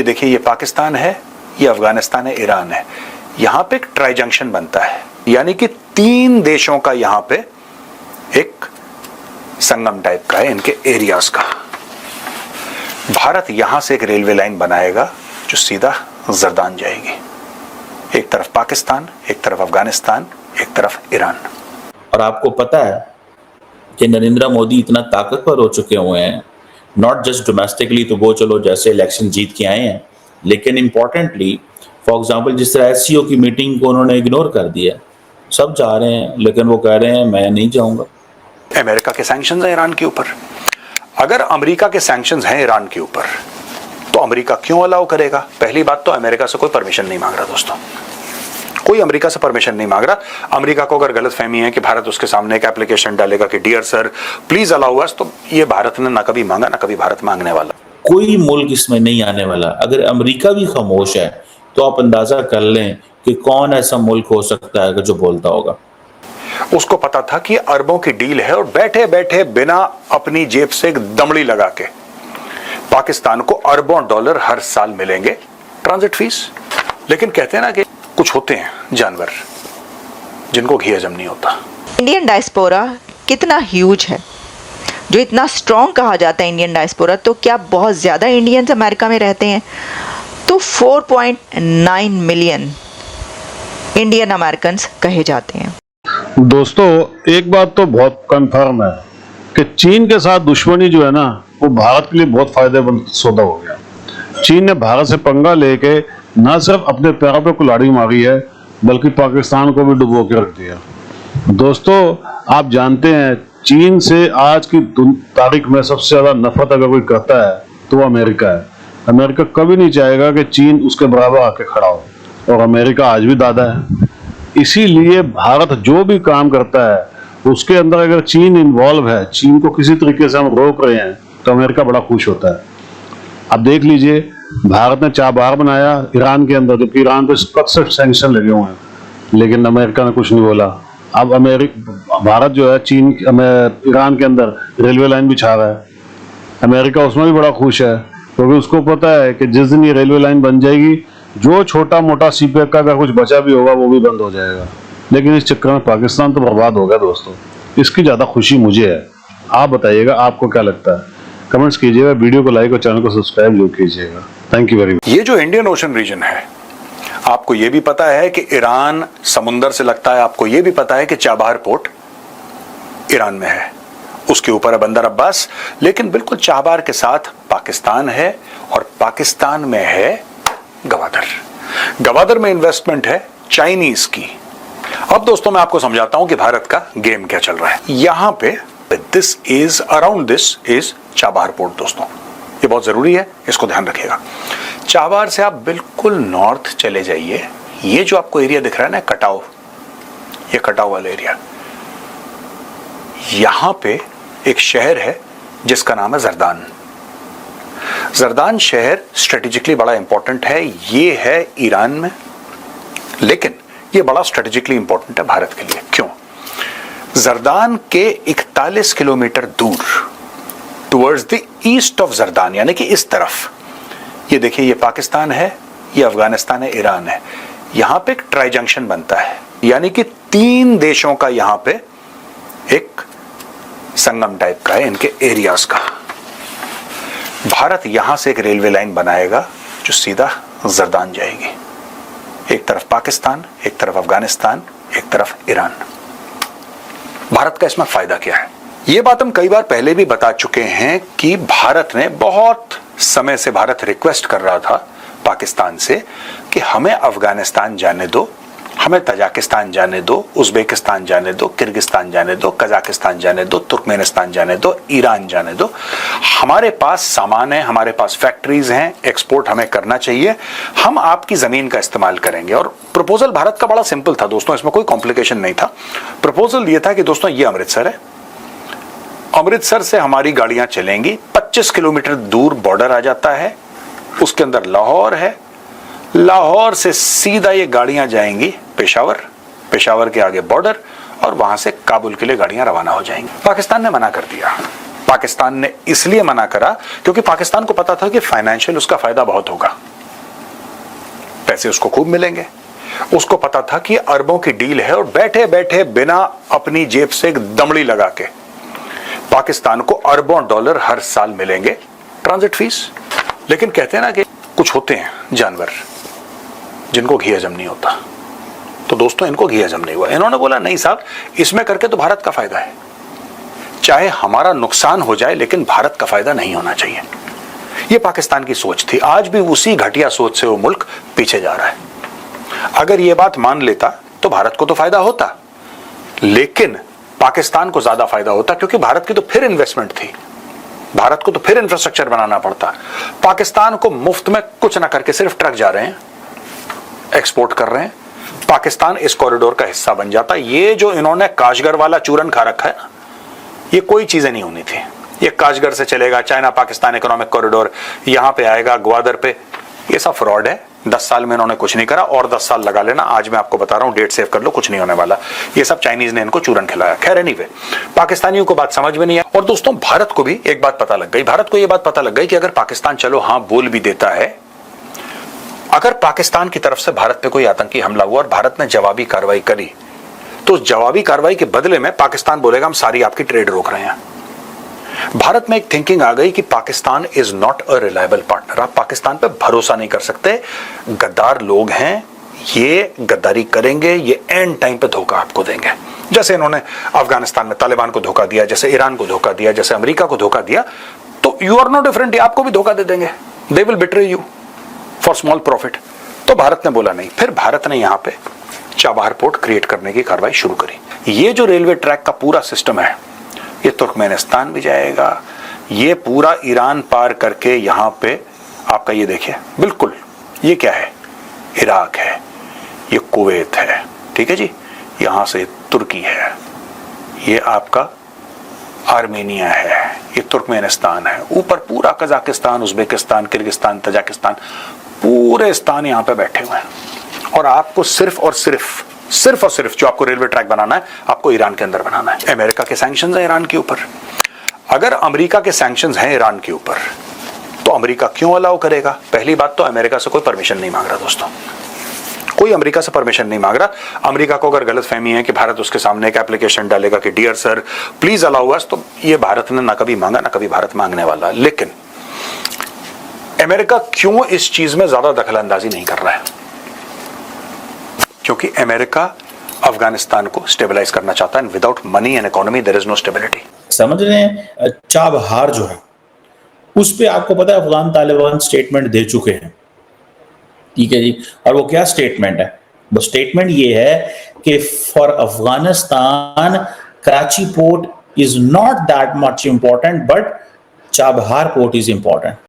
ये देखिए, ये पाकिस्तान है, ये अफगानिस्तान है, ईरान है। यहां पे एक ट्राई जंक्शन बनता है, यानी कि 3 देशों का यहां पे एक संगम टाइप का है, इनके एरियाज का। भारत यहां से एक रेलवे लाइन बनाएगा जो सीधा जरदान जाएगी। एक तरफ पाकिस्तान, एक तरफ अफगानिस्तान, एक तरफ ईरान। और आपको पता है कि नरेंद्र मोदी इतना ताकतवर हो चुके हुए हैं, नॉट जस्ट डोमेस्टिकली, तो वो चलो जैसे इलेक्शन जीत के आए हैं, लेकिन इंपॉर्टेंटली फॉर एग्जांपल जिस तरह एससीओ की मीटिंग को उन्होंने इग्नोर कर दिया। सब जा रहे हैं लेकिन वो कह रहे हैं मैं नहीं जाऊंगा। अमेरिका के सैंक्शंस हैं ईरान के ऊपर। अगर अमेरिका के सैंक्शंस हैं ईरान के ऊपर तो अमेरिका क्यों अलाउ करेगा? पहली बात तो अमेरिका से कोई परमिशन नहीं मांग रहा दोस्तों, कोई अमेरिका से परमिशन नहीं मांग रहा। अमेरिका को अगर गलतफहमी है कि भारत उसके सामने एक एप्लीकेशन डालेगा कि dear sir please allow us, तो ये भारत ने ना कभी मांगा ना कभी भारत मांगने वाला। कोई मुल्क इसमें नहीं आने वाला। अगर अमेरिका भी खामोश है तो आप अंदाजा कर लें कि कौन ऐसा मुल्क हो सकता है जो बोलता होगा। उसको पता था कि अरबों की डील है और बैठे बैठे बिना अपनी जेब से एक दमड़ी लगा के पाकिस्तान को अरबों डॉलर हर साल मिलेंगे ट्रांजिट फीस। लेकिन कहते हैं ना कि कुछ होते हैं जानवर जिनको घी हजम नहीं होता। इंडियन डायस्पोरा कितना ह्यूज है, जो इतना स्ट्रॉन्ग कहा जाता है इंडियन डायस्पोरा, तो क्या बहुत ज़्यादा इंडियंस अमेरिका में रहते हैं? तो 4.9 मिलियन इंडियन अमेरिकन कहे जाते हैं। दोस्तों, एक बात तो बहुत कंफर्म है कि चीन के साथ दुश्मनी जो है ना, वो भारत के लिए बहुत फायदेमंद सौदा हो गया। चीन ने भारत से पंगा लेके न सिर्फ अपने पैरों पे कुल्हाड़ी मारी है, बल्कि पाकिस्तान को भी डुबो के रख दिया। दोस्तों, आप जानते हैं चीन से आज की तारीख में सबसे ज्यादा नफरत अगर कोई करता है तो वो अमेरिका है। अमेरिका कभी नहीं चाहेगा कि चीन उसके बराबर आके खड़ा हो, और अमेरिका आज भी दादा है। इसीलिए भारत जो भी काम करता है उसके अंदर अगर चीन इन्वॉल्व है, चीन को किसी तरीके से हम रोक रहे हैं, तो अमेरिका बड़ा खुश होता है। अब देख लीजिए, भारत ने चाबहार बनाया ईरान के अंदर, जबकि ईरान पे कब से सैंक्शन लगे हुए हैं, लेकिन अमेरिका ने कुछ नहीं बोला। अब भारत जो है चीन ईरान के अंदर रेलवे लाइन बिछा रहा है। अमेरिका उसमें भी बड़ा खुश है, क्योंकि उसको पता है कि जिस दिन ये रेलवे लाइन बन जाएगी, जो छोटा मोटा सीपेक का अगर कुछ बचा भी होगा वो भी बंद हो जाएगा। लेकिन इस चक्कर में पाकिस्तान तो बर्बाद हो गया दोस्तों। इसकी ज्यादा खुशी मुझे है। आप बताइएगा आपको क्या लगता है? कमेंट्स कीजिएगा, वीडियो को लाइक और चैनल को सब्सक्राइब जरूर कीजिएगा। Thank you very much. ये जो इंडियन ओशन रीजन है, आपको ये भी पता है कि ईरान समुंदर से लगता है, आपको ये भी पता है कि चाबहार पोर्ट ईरान में है, उसके ऊपर है बंदर अब्बास। लेकिन बिल्कुल चाबहार के साथ पाकिस्तान है, और पाकिस्तान में है गवादर। गवादर में इन्वेस्टमेंट है चाइनीज की। अब दोस्तों मैं आपको समझाता हूं कि भारत का गेम क्या चल रहा है। यहां पे around this is Chabahar port दोस्तों, ये बहुत जरूरी है, इसको ध्यान रखिएगा। चाबहार से आप बिल्कुल नॉर्थ चले जाइए, ये जो आपको एरिया दिख रहा है ना कटाव, ये कटाव वाला एरिया, यहां पे एक शहर है जिसका नाम है जरदान। जरदान शहर स्ट्रेटेजिकली बड़ा इंपॉर्टेंट है, ये है ईरान में, लेकिन ये बड़ा स्ट्रेटेजिकली इंपॉर्टेंट है भारत के लिए। क्यों? जरदान के 41 किलोमीटर दूर towards the east of Jordan, यानी कि इस तरफ, ये देखिए, ये पाकिस्तान है, ये अफगानिस्तान है, ईरान है। यहां पे एक ट्राई जंक्शन बनता है, यानी कि 3 देशों का यहां पे एक संगम टाइप का है, इनके एरियाज का। भारत यहां से एक रेलवे लाइन बनाएगा जो सीधा जरदान जाएगी। एक तरफ पाकिस्तान, एक तरफ अफगानिस्तान, एक तरफ ईरान। भारत का इसमें फायदा क्या है? यह बात हम कई बार पहले भी बता चुके हैं कि भारत ने बहुत समय से भारत रिक्वेस्ट कर रहा था पाकिस्तान से कि हमें अफगानिस्तान जाने दो, हमें तजाकिस्तान जाने दो, उज्बेकिस्तान जाने दो, किर्गिस्तान जाने दो, कजाकिस्तान जाने दो, तुर्कमेनिस्तान जाने दो, ईरान जाने दो। हमारे पास सामान है, हमारे पास फैक्ट्रीज हैं, एक्सपोर्ट हमें करना चाहिए, हम आपकी जमीन का इस्तेमाल करेंगे। और प्रपोजल भारत का बड़ा सिंपल था दोस्तों, इसमें कोई कॉम्प्लिकेशन नहीं था। प्रपोजल ये था कि दोस्तों ये अमृतसर है, अमृतसर से हमारी गाड़ियां चलेंगी, 25 किलोमीटर दूर बॉर्डर आ जाता है, उसके अंदर लाहौर है, लाहौर से सीधा ये गाड़ियां जाएंगी पेशावर, पेशावर के आगे बॉर्डर, और वहां से काबुल के लिए गाड़ियां रवाना हो जाएंगी। पाकिस्तान ने मना कर दिया। पाकिस्तान ने इसलिए मना करा क्योंकि पाकिस्तान को पता था कि फाइनेंशियल उसका फायदा बहुत होगा। पैसे उसको खूब मिलेंगे। उसको पता था कि अरबों की डील है और बैठे बैठे बिना अपनी जेब से एक दमड़ी लगा के पाकिस्तान को अरबों डॉलर हर साल मिलेंगे ट्रांजिट फीस। लेकिन कहते हैं ना कि कुछ होते हैं जानवर जिनको घी हजम नहीं होता, तो दोस्तों इनको घी हजम नहीं हुआ। इन्होंने बोला नहीं साहब, इसमें करके तो भारत का फायदा है, चाहे हमारा नुकसान हो जाए लेकिन भारत का फायदा नहीं होना चाहिए। यह पाकिस्तान की सोच थी। आज भी उसी घटिया सोच से वो मुल्क पीछे जा रहा है। अगर यह बात मान लेता तो भारत को तो फायदा होता, लेकिन पाकिस्तान को ज्यादा फायदा होता, क्योंकि भारत की तो फिर इन्वेस्टमेंट थी, भारत को तो फिर इंफ्रास्ट्रक्चर बनाना पड़ता। पाकिस्तान को मुफ्त में कुछ ना करके सिर्फ ट्रक जा रहे हैं, एक्सपोर्ट कर रहे हैं, पाकिस्तान इस कॉरिडोर का हिस्सा बन जाता। ये जो इन्होंने काशगर वाला चूरन खा रखा है ना, ये कोई चीजें नहीं होनी थी। ये काशगर से चलेगा, चाइना पाकिस्तान इकोनॉमिक कॉरिडोर यहां पे आएगा, ग्वादर पे, ये सब फ्रॉड है। 10 साल में इन्होंने कुछ नहीं करा, और 10 साल लगा लेना। आज मैं आपको बता रहा हूं, डेट सेव कर लो, कुछ नहीं होने वाला। ये सब चाइनीज ने इनको चूरन खिलाया। खैर एनीवे, पाकिस्तानियों को बात समझ में नहीं आई। और दोस्तों भारत को भी एक बात पता लग गई, भारत को यह बात पता लग गई कि अगर पाकिस्तान चलो हां बोल भी देता है, अगर पाकिस्तान की तरफ से भारत पे कोई आतंकी हमला हुआ और भारत ने जवाबी कार्रवाई करी, तो उस जवाबी कार्रवाई के बदले में पाकिस्तान बोलेगा हम सारी आपकी ट्रेड रोक रहे हैं। भारत में एक थिंकिंग आ गई कि Pakistan is not a reliable partner. आप पाकिस्तान पे भरोसा नहीं कर सकते, गद्दार लोग हैं, ये गद्दारी करेंगे, ये एंड टाइम पे धोखा आपको देंगे। जैसे इन्होंने अफगानिस्तान में तालिबान को धोखा दिया, जैसे ईरान को धोखा दिया, जैसे अमेरिका को धोखा दिया, तो यू आर नो डिफरेंट, आपको भी धोखा दे देंगे। They will betray you for small profit. तो भारत ने बोला नहीं। फिर भारत ने यहां पे चाबहार पोर्ट क्रिएट करने की कार्रवाई शुरू करी। ये जो रेलवे ट्रैक का पूरा सिस्टम है, ये तुर्कमेनिस्तान भी जाएगा, ये पूरा ईरान पार करके यहां पे आपका ये देखिए, बिल्कुल ये क्या है, इराक है, ये कुवैत है, ठीक है जी, यहां से तुर्की है, ये आपका आर्मेनिया है, ये तुर्कमेनिस्तान है, ऊपर पूरा कजाकिस्तान, उज्बेकिस्तान, किर्गिस्तान, तजाकिस्तान, पूरे स्थान यहां पे बैठे हुए हैं। और आपको सिर्फ और सिर्फ जो आपको रेलवे ट्रैक बनाना है, आपको ईरान के अंदर बनाना है। अमेरिका के सैंक्शंस हैं ईरान के ऊपर। अगर अमेरिका के सैंक्शंस हैं ईरान के ऊपर, तो अमेरिका क्यों अलाउ करेगा? पहली बात तो अमेरिका से कोई परमिशन नहीं मांग रहा दोस्तों, कोई अमेरिका से परमिशन नहीं मांग रहा। अमेरिका को अगर गलतफहमी है कि भारत उसके सामने एक एप्लीकेशन डालेगा कि dear sir please allow us, तो ये भारत ने ना कभी मांगा, ना कभी भारत मांगने वाला। लेकिन अमेरिका क्यों इस चीज में ज्यादा दखलंदाजी नहीं कर रहा है? क्योंकि अमेरिका अफगानिस्तान को स्टेबलाइज करना चाहता है। Without money and economy there is no stability. समझ रहे हैं? चाबहार जो है उस पे आपको पता है अफगान तालिबान स्टेटमेंट दे चुके हैं, ठीक है जी। और वो क्या स्टेटमेंट है? वो स्टेटमेंट ये है कि for Afghanistan Karachi port is not that much important, but Chabahar port is important.